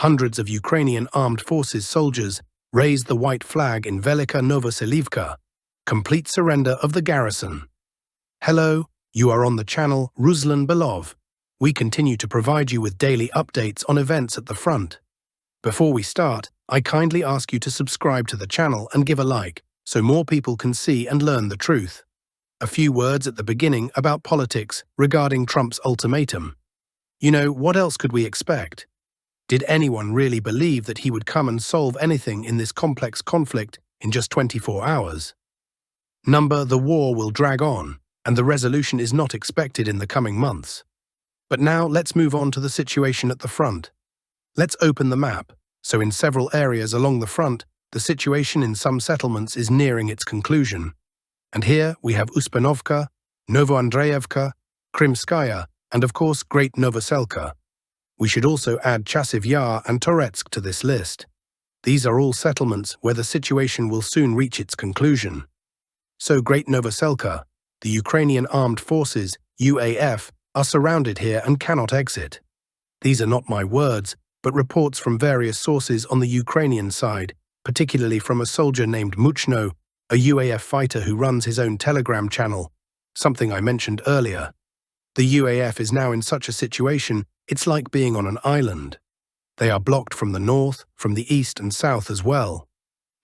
hundreds of Ukrainian armed forces soldiers raised the white flag in Velyka Novoselivka, complete surrender of the garrison. Hello, you are on the channel Ruslan Belov. We continue to provide you with daily updates on events at the front. Before we start, I kindly ask you to subscribe to the channel and give a like, so more people can see and learn the truth. A few words at the beginning about politics regarding Trump's ultimatum. You know, what else could we expect? Did anyone really believe that he would come and solve anything in this complex conflict in just 24 hours? The war will drag on, and the resolution is not expected in the coming months. But now let's move on to the situation at the front. Let's open the map. So in several areas along the front, the situation in some settlements is nearing its conclusion. And here we have Uspianovka, Novoandreevka, Krimskaya, and of course Great Novoselka. We should also add Chasiv Yar and Toretsk to this list. These are all settlements where the situation will soon reach its conclusion. So Great Novoselka, the Ukrainian Armed Forces, UAF, are surrounded here and cannot exit. These are not my words, but reports from various sources on the Ukrainian side, particularly from a soldier named Muchno, a UAF fighter who runs his own Telegram channel, something I mentioned earlier. The UAF is now in such a situation, it's like being on an island. They are blocked from the north, from the east and south as well.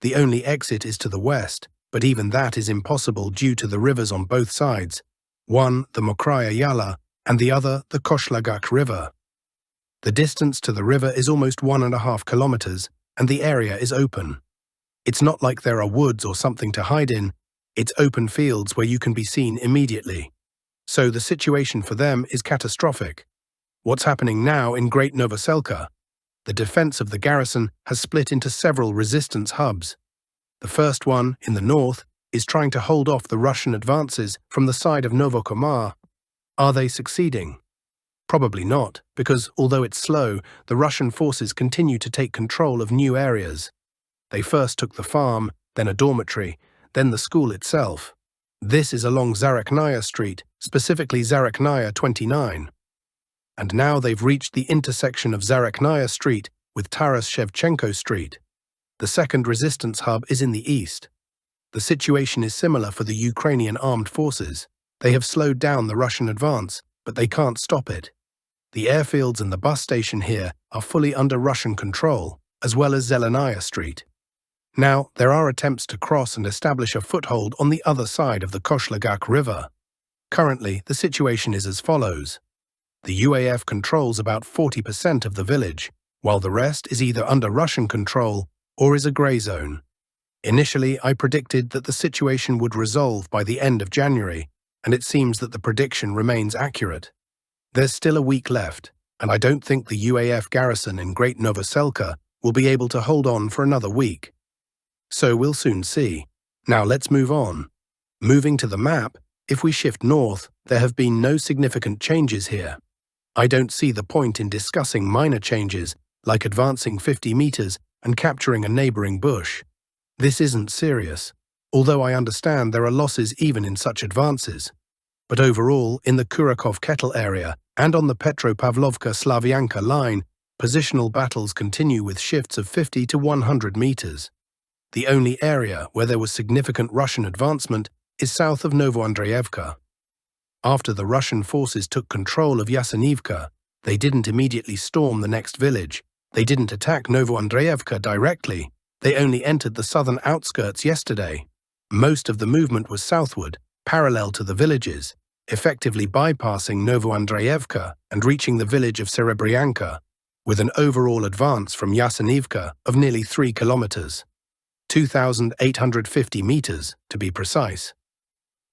The only exit is to the west, but even that is impossible due to the rivers on both sides, one the Mokraya Yala and the other the Koshlagak River. The distance to the river is almost 1.5 kilometers, and the area is open. It's not like there are woods or something to hide in, it's open fields where you can be seen immediately. So the situation for them is catastrophic. What's happening now in Great Novoselka? The defense of the garrison has split into several resistance hubs. The first one, in the north, is trying to hold off the Russian advances from the side of Novokomar. Are they succeeding? Probably not, because although it's slow, the Russian forces continue to take control of new areas. They first took the farm, then a dormitory, then the school itself. This is along Zarakhnaya Street, specifically Zarakhnaya 29. And now they've reached the intersection of Zarakhnaya Street with Taras Shevchenko Street. The second resistance hub is in the east. The situation is similar for the Ukrainian armed forces. They have slowed down the Russian advance, but they can't stop it. The airfields and the bus station here are fully under Russian control, as well as Zelenaya Street. Now, there are attempts to cross and establish a foothold on the other side of the Koshlagak River. Currently, the situation is as follows. The UAF controls about 40% of the village, while the rest is either under Russian control or is a grey zone. Initially, I predicted that the situation would resolve by the end of January, and it seems that the prediction remains accurate. There's still a week left, and I don't think the UAF garrison in Great Novoselka will be able to hold on for another week. So we'll soon see. Now let's move on. Moving to the map, if we shift north, there have been no significant changes here. I don't see the point in discussing minor changes, like advancing 50 meters and capturing a neighboring bush. This isn't serious, although I understand there are losses even in such advances. But overall, in the Kurakov-Kettle area and on the Petropavlovka-Slavyanka line, positional battles continue with shifts of 50 to 100 meters. The only area where there was significant Russian advancement is south of Novoandreevka. After the Russian forces took control of Yasenivka, they didn't immediately storm the next village. They didn't attack Novoandreevka directly. They only entered the southern outskirts yesterday. Most of the movement was southward, parallel to the villages, effectively bypassing Novoandreevka and reaching the village of Serebryanka, with an overall advance from Yasenivka of nearly 3 kilometers. 2,850 meters, to be precise.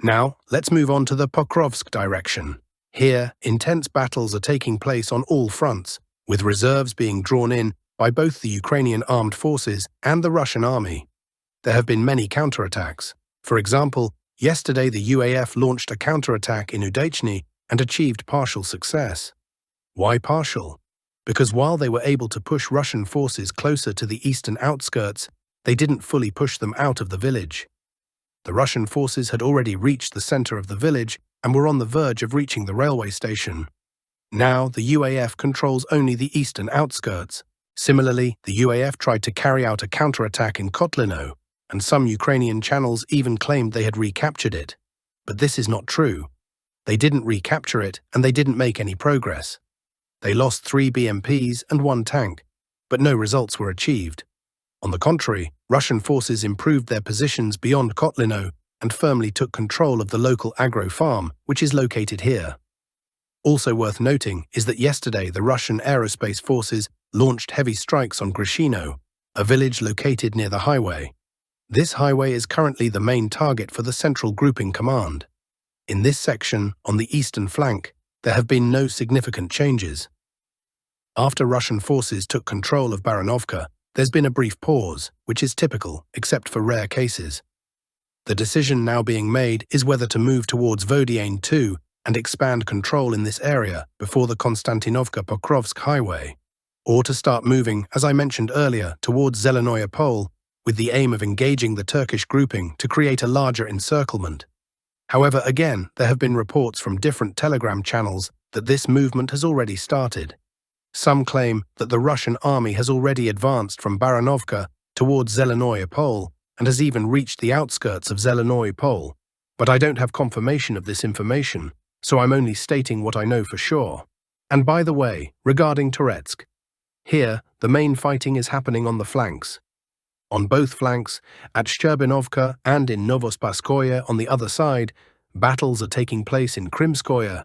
Now, let's move on to the Pokrovsk direction. Here, intense battles are taking place on all fronts, with reserves being drawn in by both the Ukrainian armed forces and the Russian army. There have been many counterattacks. For example, yesterday the UAF launched a counterattack in Udachny and achieved partial success. Why partial? Because while they were able to push Russian forces closer to the eastern outskirts, they didn't fully push them out of the village. The Russian forces had already reached the center of the village and were on the verge of reaching the railway station. Now the UAF controls only the eastern outskirts, Similarly, the UAF tried to carry out a counterattack in Kotlino, and some Ukrainian channels even claimed they had recaptured it. But this is not true. They didn't recapture it, and they didn't make any progress. They lost 3 BMPs and 1 tank, but no results were achieved. On the contrary, Russian forces improved their positions beyond Kotlino and firmly took control of the local agro farm, which is located here. Also worth noting is that yesterday the Russian aerospace forces launched heavy strikes on Grishino, a village located near the highway. This highway is currently the main target for the Central Grouping Command. In this section, on the eastern flank, there have been no significant changes. After Russian forces took control of Baranovka, there's been a brief pause, which is typical, except for rare cases. The decision now being made is whether to move towards Vodiane 2 and expand control in this area before the Konstantinovka-Pokrovsk highway, or to start moving, as I mentioned earlier, towards Zelenoye Pole with the aim of engaging the Turkish grouping to create a larger encirclement. However, again, there have been reports from different telegram channels that this movement has already started. Some claim that the Russian army has already advanced from Baranovka towards Zelenoye Pole and has even reached the outskirts of Zelenoye Pole, but I don't have confirmation of this information, so I'm only stating what I know for sure. And by the way, regarding Toretsk, here the main fighting is happening on the flanks. On both flanks, at Shcherbinovka and in Novospaskoye on the other side, battles are taking place in Krimskoye,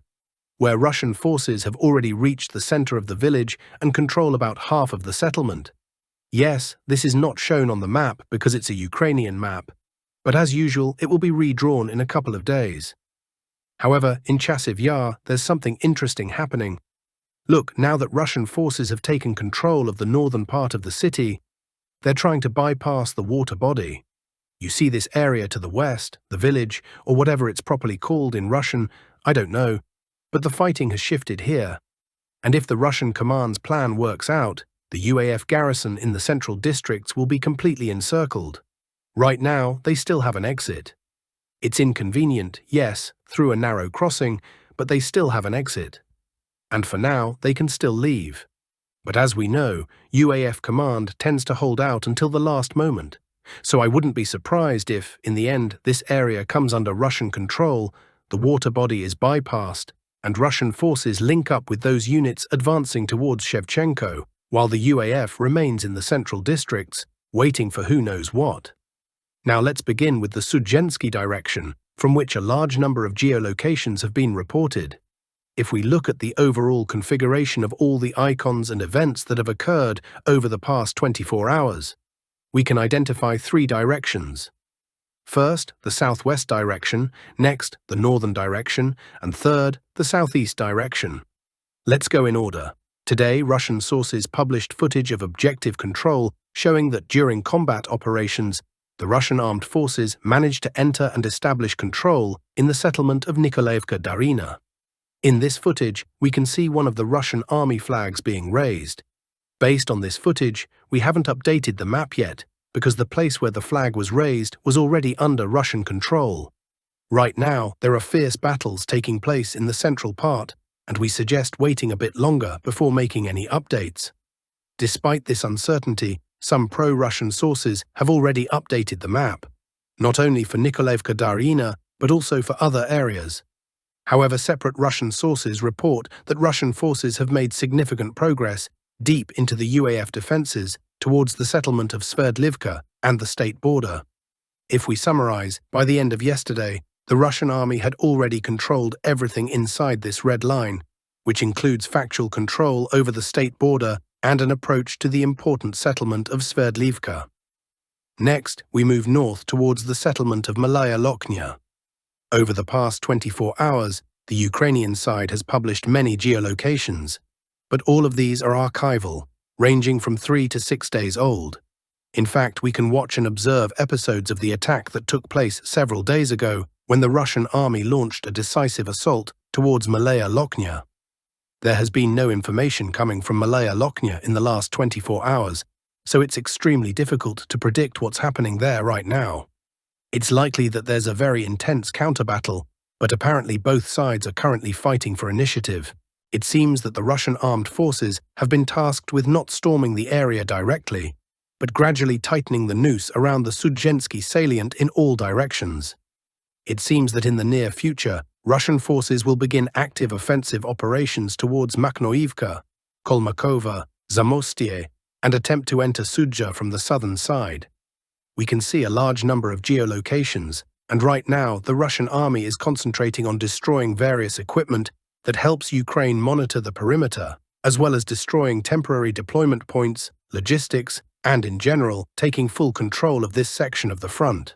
where Russian forces have already reached the center of the village and control about half of the settlement. Yes, this is not shown on the map because it's a Ukrainian map, but as usual it will be redrawn in a couple of days. However, in Chasiv Yar, there's something interesting happening. Look, now that Russian forces have taken control of the northern part of the city, they're trying to bypass the water body. You see this area to the west, the village, or whatever it's properly called in Russian, I don't know, but the fighting has shifted here. And if the Russian command's plan works out, the UAF garrison in the central districts will be completely encircled. Right now, they still have an exit. It's inconvenient, yes, through a narrow crossing, but they still have an exit. And for now, they can still leave. But as we know, UAF command tends to hold out until the last moment. So I wouldn't be surprised if, in the end, this area comes under Russian control, the water body is bypassed, and Russian forces link up with those units advancing towards Shevchenko, while the UAF remains in the central districts, waiting for who knows what. Now let's begin with the Sudzhensky direction, from which a large number of geolocations have been reported. If we look at the overall configuration of all the icons and events that have occurred over the past 24 hours, we can identify 3 directions. First, the southwest direction, next, the northern direction, and third, the southeast direction. Let's go in order. Today, Russian sources published footage of objective control showing that during combat operations, the Russian armed forces managed to enter and establish control in the settlement of Nikolaevka Darina. In this footage, we can see one of the Russian army flags being raised. Based on this footage, we haven't updated the map yet, because the place where the flag was raised was already under Russian control. Right now, there are fierce battles taking place in the central part, and we suggest waiting a bit longer before making any updates. Despite this uncertainty, some pro-Russian sources have already updated the map, not only for Nikolaevka Darina, but also for other areas. However, separate Russian sources report that Russian forces have made significant progress deep into the UAF defenses towards the settlement of Sverdlivka and the state border. If we summarize, by the end of yesterday, the Russian army had already controlled everything inside this red line, which includes factual control over the state border and an approach to the important settlement of Sverdlivka. Next, we move north towards the settlement of Malaya Lokhnya. Over the past 24 hours, the Ukrainian side has published many geolocations, but all of these are archival, ranging from 3 to 6 days old. In fact, we can watch and observe episodes of the attack that took place several days ago when the Russian army launched a decisive assault towards Malaya Lokhnya. There has been no information coming from Malaya Lokhnya in the last 24 hours, so it's extremely difficult to predict what's happening there right now. It's likely that there's a very intense counter-battle, but apparently both sides are currently fighting for initiative. It seems that the Russian armed forces have been tasked with not storming the area directly, but gradually tightening the noose around the Sudzhensky salient in all directions. It seems that in the near future, Russian forces will begin active offensive operations towards Makhnoivka, Kolmakova, Zamostie, and attempt to enter Sudzha from the southern side. We can see a large number of geolocations, and right now the Russian army is concentrating on destroying various equipment that helps Ukraine monitor the perimeter, as well as destroying temporary deployment points, logistics, and in general, taking full control of this section of the front.